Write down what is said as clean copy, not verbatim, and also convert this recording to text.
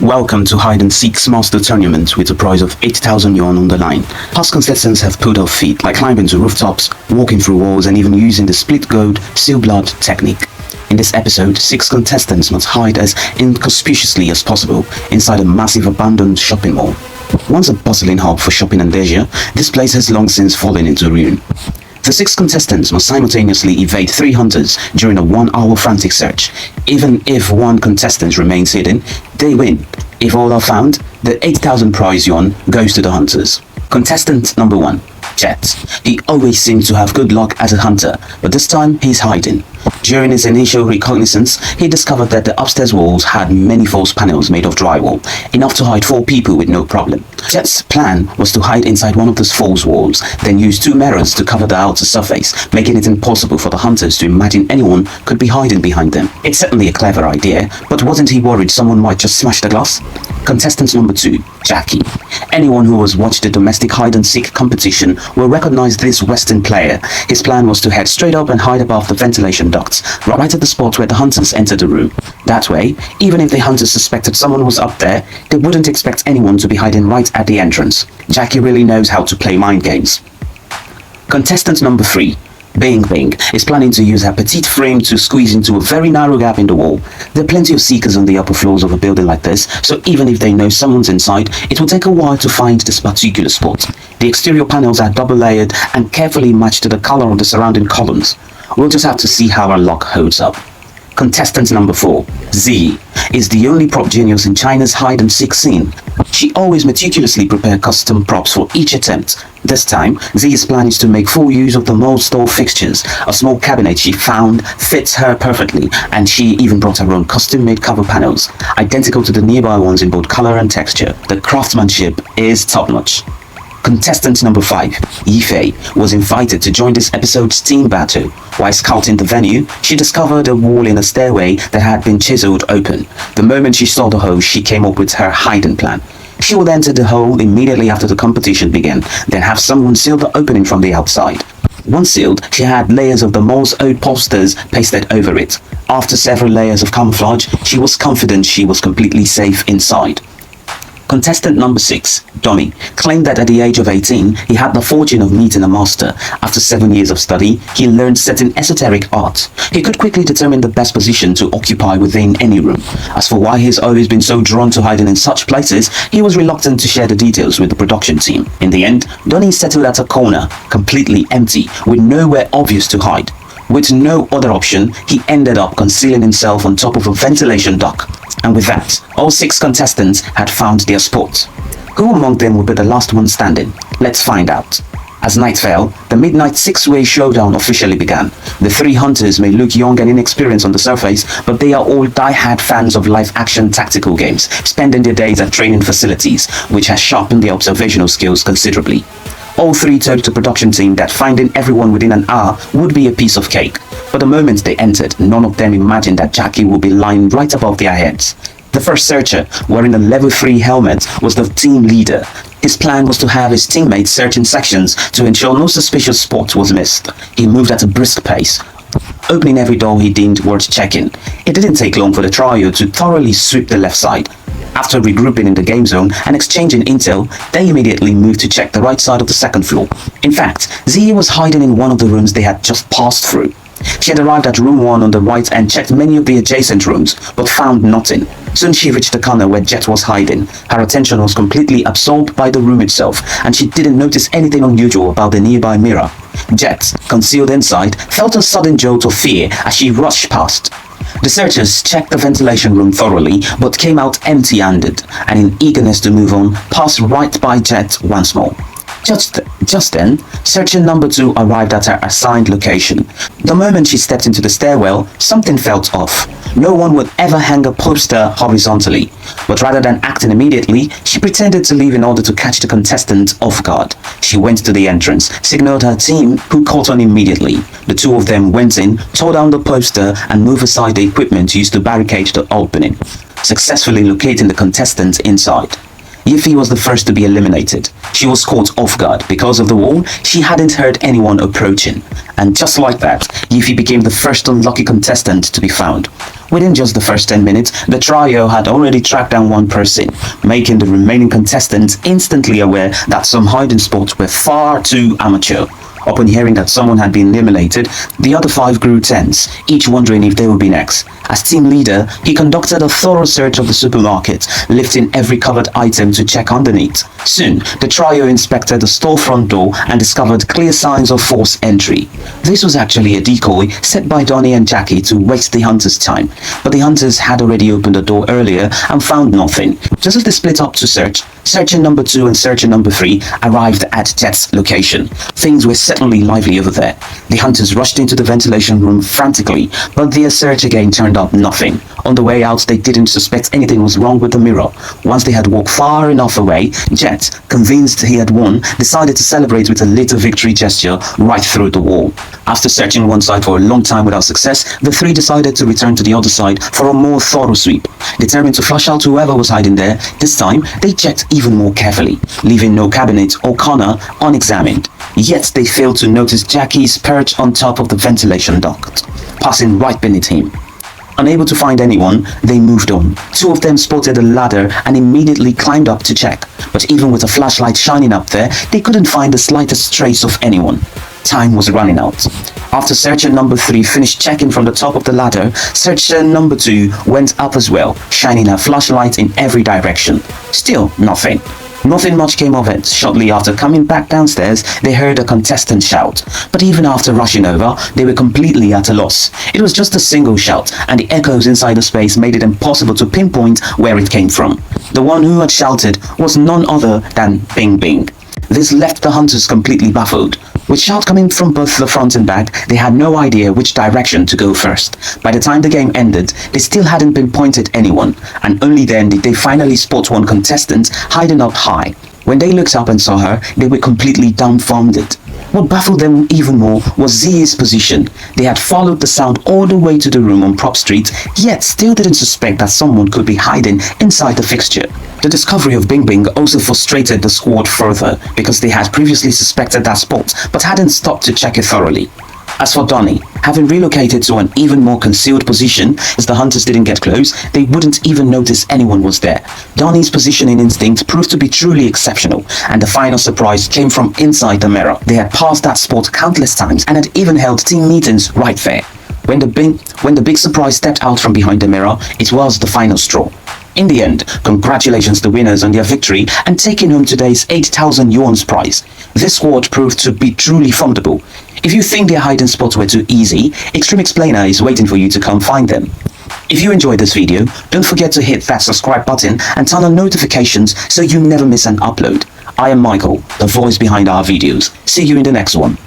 Welcome to Hide and Seek's Master Tournament with a prize of 8,000 yuan on the line. Past contestants have put off feat like climbing to rooftops, walking through walls and even using the split gold, seal blood technique. In this episode, 6 contestants must hide as inconspicuously as possible inside a massive abandoned shopping mall. Once a bustling hub for shopping and leisure, this place has long since fallen into ruin. The 6 contestants must simultaneously evade 3 hunters during a 1-hour frantic search. Even if one contestant remains hidden, they win. If all are found, the 8,000 prize yuan goes to the hunters. Contestant number 1, Jet. He always seems to have good luck as a hunter, but this time he's hiding. During his initial reconnaissance, he discovered that the upstairs walls had many false panels made of drywall, enough to hide 4 people with no problem. Jet's plan was to hide inside one of those false walls, then use 2 mirrors to cover the outer surface, making it impossible for the hunters to imagine anyone could be hiding behind them. It's certainly a clever idea, but wasn't he worried someone might just smash the glass? Contestant number 2, Jackie. Anyone who has watched the domestic hide-and-seek competition will recognize this Western player. His plan was to head straight up and hide above the ventilation ducts, right at the spot where the hunters entered the room. That way, even if the hunters suspected someone was up there, they wouldn't expect anyone to be hiding right at the entrance. Jackie really knows how to play mind games. Contestant number 3, Bing Bing, is planning to use her petite frame to squeeze into a very narrow gap in the wall. There are plenty of seekers on the upper floors of a building like this, so even if they know someone's inside, it will take a while to find this particular spot. The exterior panels are double layered and carefully matched to the color of the surrounding columns. We'll just have to see how our luck holds up. Contestant number 4, Z, is the only prop genius in China's hide-and-seek scene. She always meticulously prepares custom props for each attempt. This time, Z's plan is to make full use of the mall store fixtures. A small cabinet she found fits her perfectly, and she even brought her own custom-made cover panels, identical to the nearby ones in both color and texture. The craftsmanship is top-notch. Contestant number 5, Yifei, was invited to join this episode's team battle. While scouting the venue, she discovered a wall in a stairway that had been chiseled open. The moment she saw the hole, she came up with her hiding plan. She would enter the hole immediately after the competition began, then have someone seal the opening from the outside. Once sealed, she had layers of the mall's old posters pasted over it. After several layers of camouflage, she was confident she was completely safe inside. Contestant number 6, Dommy, claimed that at the age of 18, he had the fortune of meeting a master. After 7 years of study, he learned certain esoteric arts. He could quickly determine the best position to occupy within any room. As for why he's always been so drawn to hiding in such places, he was reluctant to share the details with the production team. In the end, Donny settled at a corner, completely empty, with nowhere obvious to hide. With no other option, he ended up concealing himself on top of a ventilation duct. And with that, all 6 contestants had found their spot. Who among them would be the last one standing? Let's find out. As night fell, the midnight 6-way showdown officially began. The 3 hunters may look young and inexperienced on the surface, but they are all die-hard fans of live-action tactical games, spending their days at training facilities, which has sharpened their observational skills considerably. All 3 told the production team that finding everyone within an hour would be a piece of cake. But the moment they entered, none of them imagined that Jackie would be lying right above their heads. The first searcher, wearing a level 3 helmet, was the team leader. His plan was to have his teammates search in sections to ensure no suspicious spot was missed. He moved at a brisk pace, opening every door he deemed worth checking. It didn't take long for the trio to thoroughly sweep the left side. After regrouping in the game zone and exchanging intel, they immediately moved to check the right side of the second floor. In fact, Z was hiding in one of the rooms they had just passed through. She had arrived at room 1 on the right and checked many of the adjacent rooms, but found nothing. Soon she reached the corner where Jet was hiding. Her attention was completely absorbed by the room itself, and she didn't notice anything unusual about the nearby mirror. Jet, concealed inside, felt a sudden jolt of fear as she rushed past. The searchers checked the ventilation room thoroughly, but came out empty-handed, and in eagerness to move on, passed right by Jet once more. Just then, searcher number 2 arrived at her assigned location. The moment she stepped into the stairwell, something felt off. No one would ever hang a poster horizontally, but rather than acting immediately, she pretended to leave in order to catch the contestant off guard. She went to the entrance, signaled her team, who caught on immediately. The 2 of them went in, tore down the poster, and moved aside the equipment used to barricade the opening, successfully locating the contestant inside. Yiffy was the first to be eliminated. She was caught off guard. Because of the wall, she hadn't heard anyone approaching. And just like that, Yiffy became the first unlucky contestant to be found. Within just the first 10 minutes, the trio had already tracked down one person, making the remaining contestants instantly aware that some hiding spots were far too amateur. Upon hearing that someone had been eliminated, the other 5 grew tense, each wondering if they would be next. As team leader, he conducted a thorough search of the supermarket, lifting every covered item to check underneath. Soon, the trio inspected the storefront door and discovered clear signs of forced entry. This was actually a decoy set by Donnie and Jackie to waste the hunters' time, but the hunters had already opened the door earlier and found nothing. Just as they split up to search, searcher number 2 and searcher number 3 arrived at Jet's location. Things were certainly lively over there. The hunters rushed into the ventilation room frantically, but their search again turned up nothing. On the way out, they didn't suspect anything was wrong with the mirror. Once they had walked far enough away, Jet, convinced he had won, decided to celebrate with a little victory gesture right through the wall. After searching one side for a long time without success, the 3 decided to return to the other side for a more thorough sweep. Determined to flush out whoever was hiding there, this time they checked even more carefully, leaving no cabinet or corner unexamined. Yet they failed to notice Jackie's perch on top of the ventilation duct, passing right beneath him. Unable to find anyone, they moved on. 2 of them spotted a ladder and immediately climbed up to check. But even with a flashlight shining up there, they couldn't find the slightest trace of anyone. Time was running out. After searcher number 3 finished checking from the top of the ladder, searcher number 2 went up as well, shining her flashlight in every direction. Still nothing. Nothing much came of it. Shortly after coming back downstairs, they heard a contestant shout. But even after rushing over, they were completely at a loss. It was just a single shout, and the echoes inside the space made it impossible to pinpoint where it came from. The one who had shouted was none other than Bing Bing. This left the hunters completely baffled. With shout coming from both the front and back, they had no idea which direction to go first. By the time the game ended, they still hadn't pinpointed anyone, and only then did they finally spot one contestant hiding up high. When they looked up and saw her, they were completely dumbfounded. What baffled them even more was Zia's position. They had followed the sound all the way to the room on Prop Street, yet still didn't suspect that someone could be hiding inside the fixture. The discovery of Bing Bing also frustrated the squad further, because they had previously suspected that spot, but hadn't stopped to check it thoroughly. As for Donnie, having relocated to an even more concealed position, as the hunters didn't get close, they wouldn't even notice anyone was there. Donnie's positioning instinct proved to be truly exceptional, and the final surprise came from inside the mirror. They had passed that spot countless times and had even held team meetings right there. When the big surprise stepped out from behind the mirror, it was the final straw. In the end, congratulations to winners on their victory and taking home today's 8,000 yuan prize. This squad proved to be truly formidable. If you think their hiding spots were too easy, Extreme Explainer is waiting for you to come find them. If you enjoyed this video, don't forget to hit that subscribe button and turn on notifications so you never miss an upload. I am Michael, the voice behind our videos. See you in the next one.